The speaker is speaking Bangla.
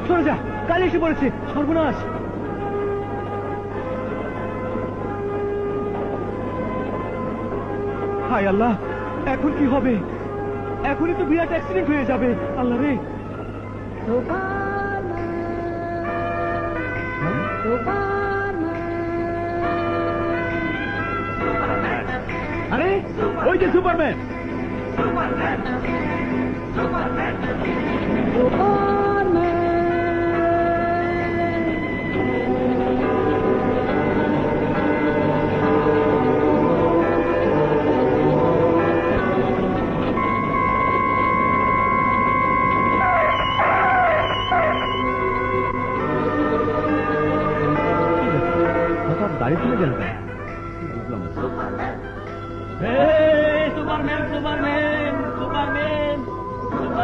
সরে যা, কাল এসে পড়েছে, সর্বনাশ। হায় আল্লাহ, এখন কি হবে? এখনই তো বিরাট অ্যাক্সিডেন্ট হয়ে যাবে। আল্লাহ রে। আরে ওই যে সুপারম্যান। গাড়ি চলে গেল কেন?